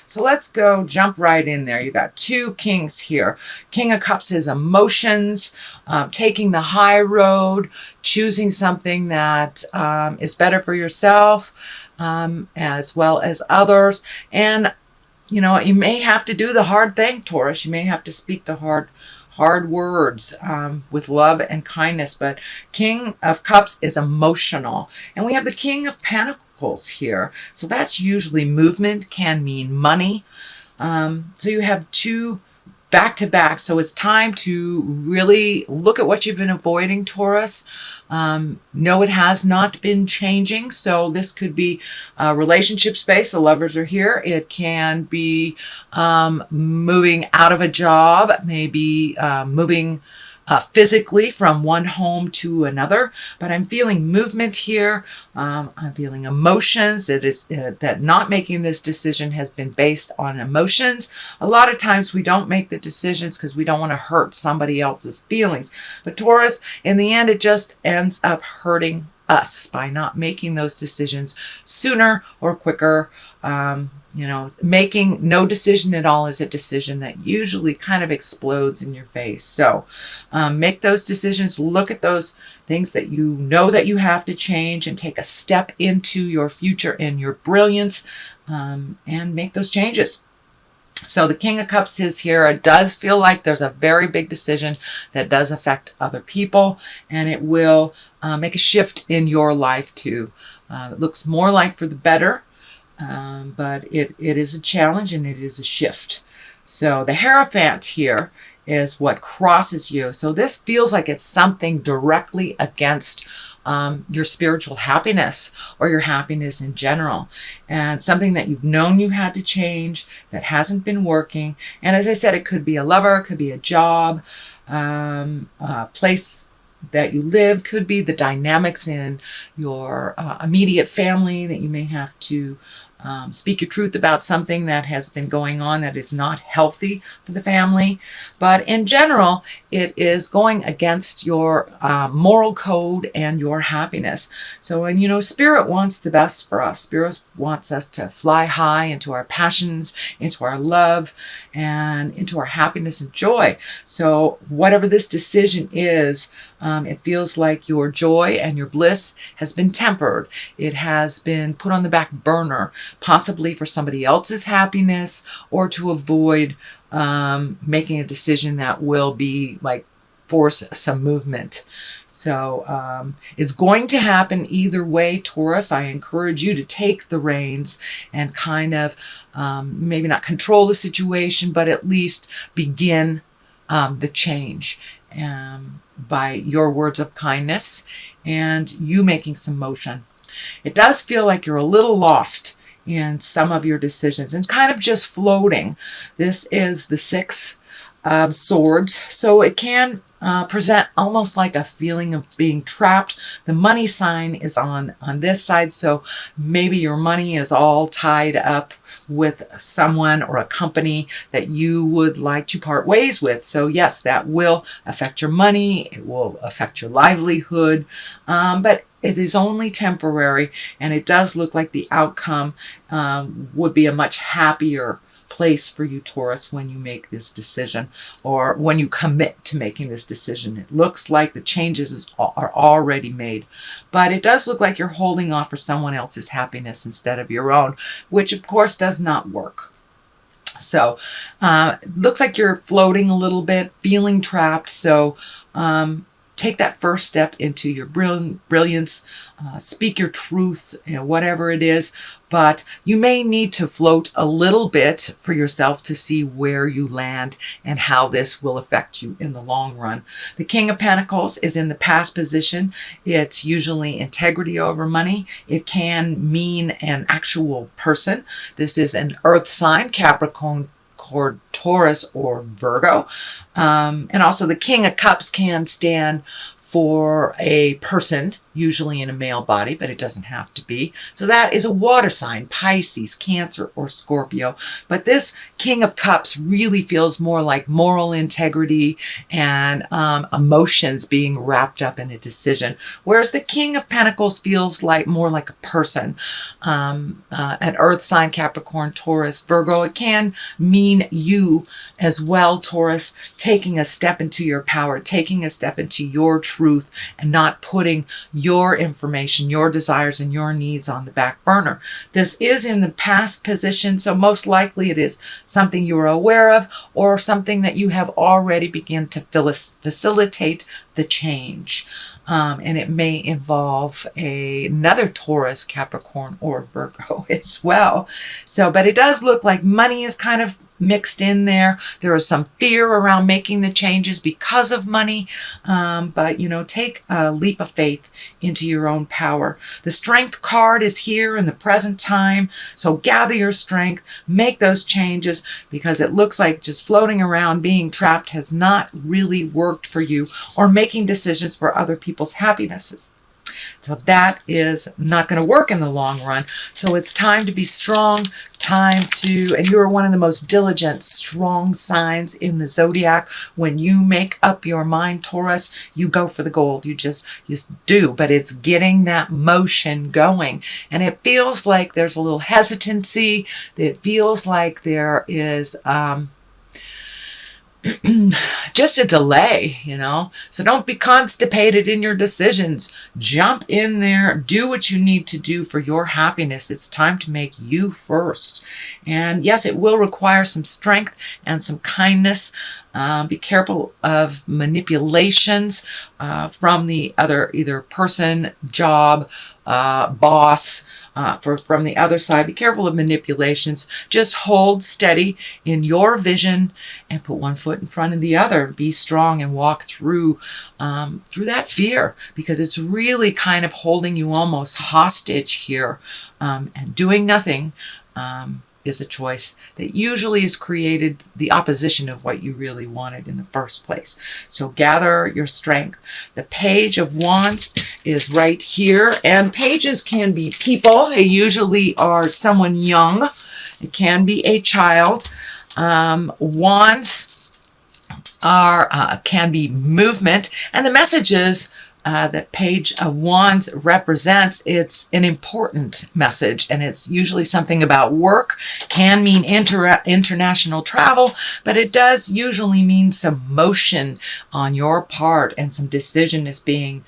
So let's go jump right in there. You got two kings here. King of Cups is emotions, taking the high road, choosing something that is better for yourself as well as others. And you know, you may have to do the hard thing, Taurus. You may have to speak the hard words with love and kindness. But King of Cups is emotional. And we have the King of Pentacles here. So that's usually movement, can mean money. So you have two back to back. So it's time to really look at what you've been avoiding, Taurus. No, it has not been changing. So this could be relationship space. The lovers are here. It can be moving out of a job, maybe moving physically from one home to another, but I'm feeling movement here. I'm feeling emotions. It is that not making this decision has been based on emotions. A lot of times we don't make the decisions because we don't want to hurt somebody else's feelings. But Taurus, in the end, it just ends up hurting us by not making those decisions sooner or quicker. You know, making no decision at all is a decision that usually kind of explodes in your face. So make those decisions, look at those things that you know that you have to change, and take a step into your future and your brilliance, and make those changes. So the King of Cups is here. It does feel like there's a very big decision that does affect other people, and it will make a shift in your life too. It looks more like for the better. But it is a challenge and it is a shift. So the Hierophant here is what crosses you. So this feels like it's something directly against your spiritual happiness or your happiness in general, and something that you've known you had to change that hasn't been working. And as I said, it could be a lover, it could be a job, a place that you live, could be the dynamics in your immediate family that you may have to speak your truth about something that has been going on that is not healthy for the family. But in general, it is going against your moral code and your happiness. So, and you know, Spirit wants the best for us. Spirit wants us to fly high into our passions, into our love, and into our happiness and joy. So whatever this decision is, it feels like your joy and your bliss has been tempered. It has been put on the back burner, possibly for somebody else's happiness, or to avoid making a decision that will be like force some movement. So it's going to happen either way, Taurus. I encourage you to take the reins and kind of maybe not control the situation, but at least begin the change by your words of kindness and you making some motion. It does feel like you're a little lost in some of your decisions and kind of just floating. This is the Six of Swords, so it can present almost like a feeling of being trapped. The money sign is on this side, so maybe your money is all tied up with someone or a company that you would like to part ways with. So yes, that will affect your money, it will affect your livelihood, but it is only temporary, and it does look like the outcome would be a much happier place for you, Taurus, when you make this decision, or when you commit to making this decision. It looks like the changes are already made, but it does look like you're holding off for someone else's happiness instead of your own, which of course does not work. So looks like you're floating a little bit, feeling trapped. So take that first step into your brilliance, speak your truth, you know, whatever it is. But you may need to float a little bit for yourself to see where you land and how this will affect you in the long run. The King of Pentacles is in the past position. It's usually integrity over money. It can mean an actual person. This is an earth sign, Capricorn, Taurus, or Virgo. And also the King of Cups can stand for a person usually in a male body, but it doesn't have to be. So that is a water sign, Pisces, Cancer, or Scorpio. But this King of Cups really feels more like moral integrity and emotions being wrapped up in a decision, whereas the King of Pentacles feels like more like a person, an earth sign, Capricorn, Taurus, Virgo. It can mean you as well, Taurus, taking a step into your power, taking a step into your truth, and not putting your information, your desires, and your needs on the back burner. This is in the past position, so most likely it is something you are aware of or something that you have already begun to facilitate the change. And it may involve another Taurus, Capricorn, or Virgo as well. So, but it does look like money is kind of mixed in there. There is some fear around making the changes because of money. But, you know, take a leap of faith into your own power. The Strength card is here in the present time. So gather your strength, make those changes, because it looks like just floating around being trapped has not really worked for you, or making decisions for other people's happinesses. So that is not going to work in the long run. So it's time to be strong, and you're one of the most diligent, strong signs in the zodiac. When you make up your mind, Taurus, you go for the gold. You just do, but it's getting that motion going. And it feels like there's a little hesitancy. It feels like there is just a delay, you know. So don't be constipated in your decisions. Jump in there, do what you need to do for your happiness. It's time to make you first. And yes, it will require some strength and some kindness. Be careful of manipulations from the other, either person, job, boss, from the other side. Be careful of manipulations. Just hold steady in your vision and put one foot in front of the other. Be strong and walk through that fear, because it's really kind of holding you almost hostage here. And doing nothing is a choice that usually has created the opposition of what you really wanted in the first place. So gather your strength. The Page of Wands is right here, and pages can be people. They usually are someone young. It can be a child. Wands can be movement, and the messages that Page of Wands represents, it's an important message, and it's usually something about work. Can mean international travel, but it does usually mean some motion on your part, and some decision is being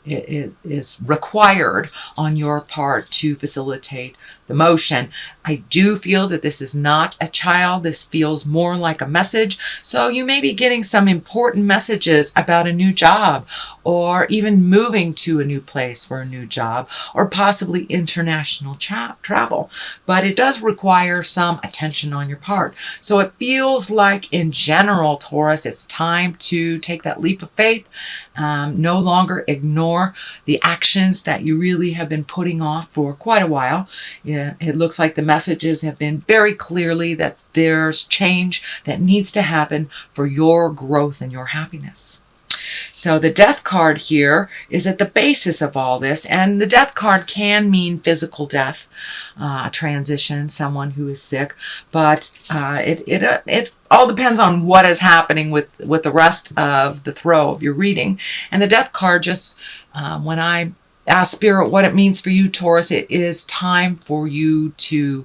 it is required on your part to facilitate the motion. I do feel that this is not a child. This feels more like a message. So you may be getting some important messages about a new job, or even moving to a new place for a new job, or possibly international travel. But it does require some attention on your part. So it feels like, in general, Taurus, it's time to take that leap of faith. No longer ignore the actions that you really have been putting off for quite a while. Yeah, it looks like the messages have been very clearly that there's change that needs to happen for your growth and your happiness. So the Death card here is at the basis of all this, and the Death card can mean physical death, a transition, someone who is sick, but it all depends on what is happening with the rest of the throw of your reading. And the Death card, just when I ask Spirit what it means for you, Taurus, it is time for you to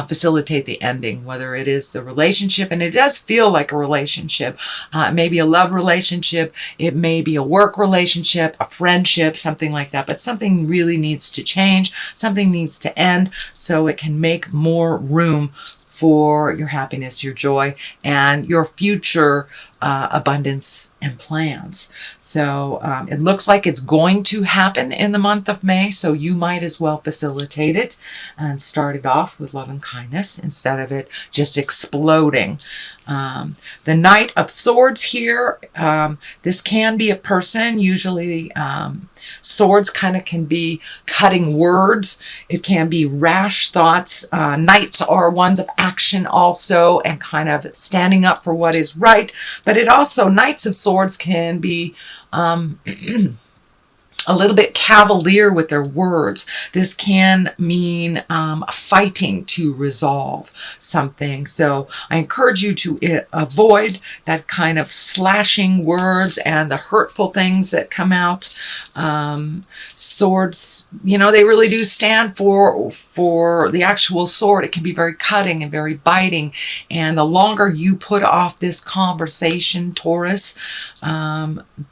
facilitate the ending, whether it is the relationship, and it does feel like a relationship. It may be a love relationship, it may be a work relationship, a friendship, something like that, but something really needs to change, something needs to end, so it can make more room for your happiness, your joy, and your future abundance and plans. So it looks like it's going to happen in the month of May, so you might as well facilitate it and start it off with love and kindness instead of it just exploding. The Knight of Swords here, this can be a person. Usually swords kind of can be cutting words. It can be rash thoughts. Knights are ones of action also, and kind of standing up for what is right. But it also, Knights of Swords can be a little bit cavalier with their words. This can mean fighting to resolve something. So I encourage you to avoid that kind of slashing words and the hurtful things that come out. Swords, they really do stand for the actual sword. It can be very cutting and very biting. And the longer you put off this conversation, Taurus,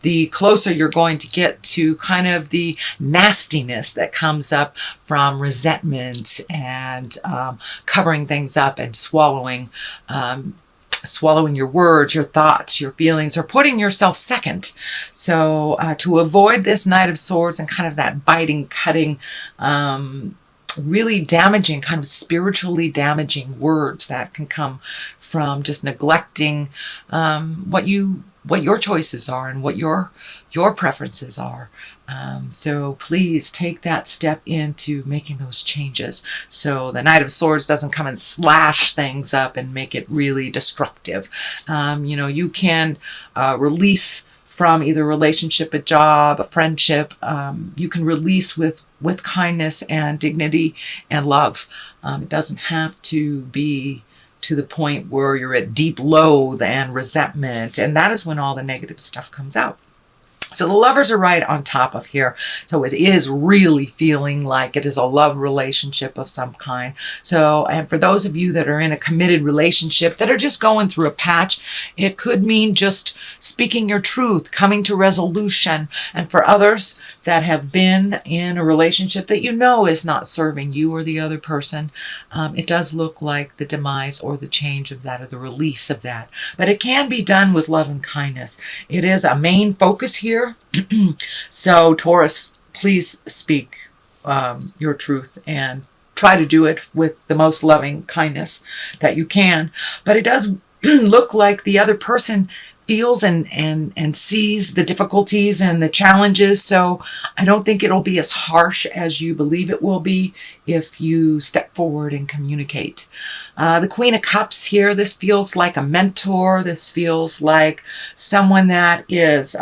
the closer you're going to get to kind of the nastiness that comes up from resentment and covering things up and swallowing your words, your thoughts, your feelings, or putting yourself second. So to avoid this Knight of Swords and kind of that biting, cutting, really damaging, kind of spiritually damaging words that can come from just neglecting what your choices are and what your preferences are. So please take that step into making those changes so the Knight of Swords doesn't come and slash things up and make it really destructive. You can release from either a relationship, a job, a friendship. You can release with kindness and dignity and love. It doesn't have to be to the point where you're at deep loathe and resentment, and that is when all the negative stuff comes out. So the Lovers are right on top of here. So it is really feeling like it is a love relationship of some kind. So, and for those of you that are in a committed relationship that are just going through a patch, it could mean just speaking your truth, coming to resolution. And for others that have been in a relationship that is not serving you or the other person, it does look like the demise or the change of that or the release of that. But it can be done with love and kindness. It is a main focus here. So Taurus, please speak your truth and try to do it with the most loving kindness that you can. But it does look like the other person feels and sees the difficulties and the challenges. So I don't think it'll be as harsh as you believe it will be if you step forward and communicate. The Queen of Cups here, this feels like a mentor. This feels like someone that is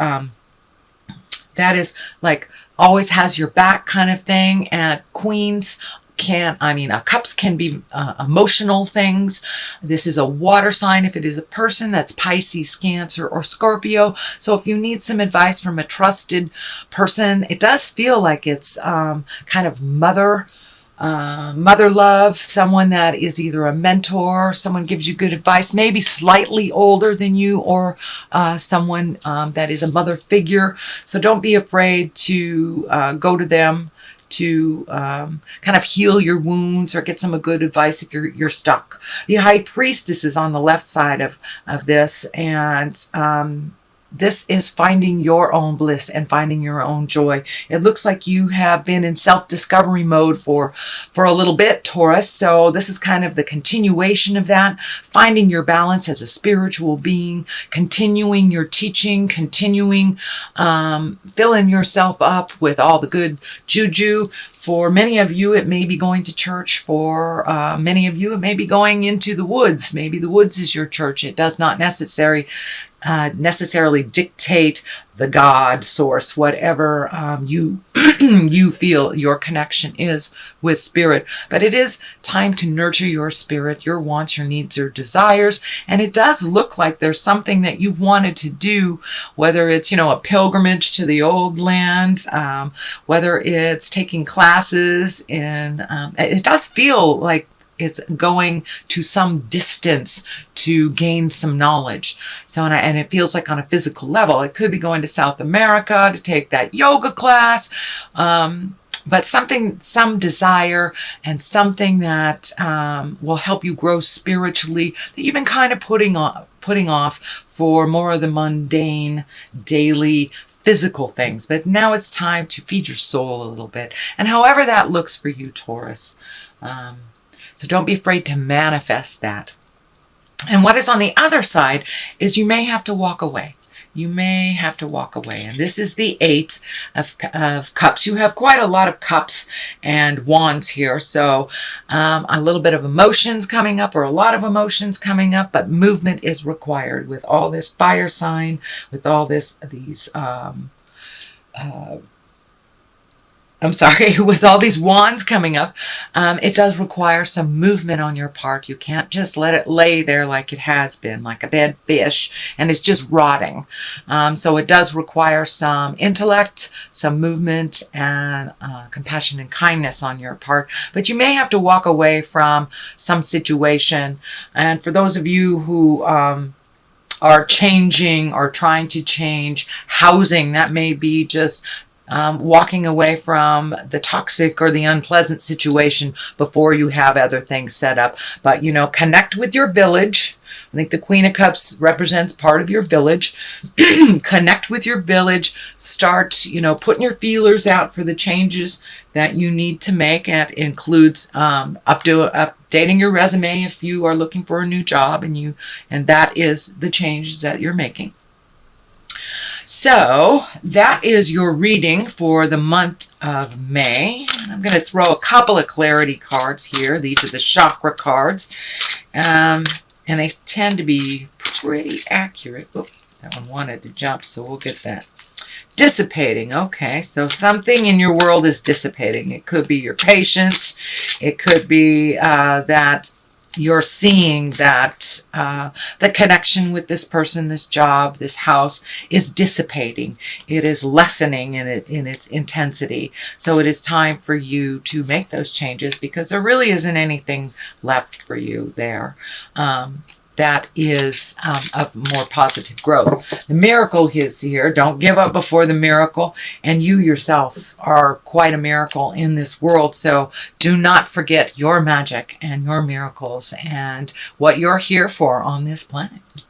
like always has your back kind of thing. And queens cups can be emotional things. This is a water sign. If it is a person, that's Pisces, Cancer, or Scorpio. So if you need some advice from a trusted person, it does feel like it's kind of mother love, someone that is either a mentor, someone gives you good advice, maybe slightly older than you, or someone that is a mother figure. So don't be afraid to go to them to kind of heal your wounds or get some good advice if you're stuck. The High Priestess is on the left side of this, and this is finding your own bliss and finding your own joy. It looks like you have been in self-discovery mode for a little bit, Taurus. So this is kind of the continuation of that, finding your balance as a spiritual being, continuing your teaching, continuing filling yourself up with all the good juju. For many of you, it may be going to church. For many of you, it may be going into the woods. Maybe the woods is your church. It does not necessarily dictate the God source, whatever you you feel your connection is with spirit. But it is time to nurture your spirit, your wants, your needs, your desires. And it does look like there's something that you've wanted to do, whether it's, a pilgrimage to the old land, whether it's taking classes in, it does feel like it's going to some distance to gain some knowledge. So, and it feels like on a physical level, it could be going to South America to take that yoga class, but some desire and something that will help you grow spiritually that you've been kind of putting off for more of the mundane, daily, physical things. But now it's time to feed your soul a little bit. And however that looks for you, Taurus. So don't be afraid to manifest that. And what is on the other side is you may have to walk away. You may have to walk away. And this is the Eight of Cups. You have quite a lot of cups and wands here. So a little bit of emotions coming up, or a lot of emotions coming up, but movement is required with all this fire sign, with all these I'm sorry, with all these wands coming up, it does require some movement on your part. You can't just let it lay there like it has been, like a dead fish, and it's just rotting. So it does require some intellect, some movement, and compassion and kindness on your part. But you may have to walk away from some situation. And for those of you who are changing or trying to change housing, that may be just walking away from the toxic or the unpleasant situation before you have other things set up. But, you know, connect with your village. I think the Queen of Cups represents part of your village. Connect with your village. Start, you know, putting your feelers out for the changes that you need to make. And it includes updating your resume if you are looking for a new job, and that is the changes that you're making. So that is your reading for the month of May. And I'm going to throw a couple of clarity cards here. These are the chakra cards. And they tend to be pretty accurate. Oh, that one wanted to jump, so we'll get that. Dissipating. Okay, so something in your world is dissipating. It could be your patience. It could be that you're seeing that the connection with this person, this job, this house is dissipating. It is lessening in its intensity. So it is time for you to make those changes, because there really isn't anything left for you there. That is of more positive growth. The miracle is here. Don't give up before the miracle. And you yourself are quite a miracle in this world. So do not forget your magic and your miracles and what you're here for on this planet.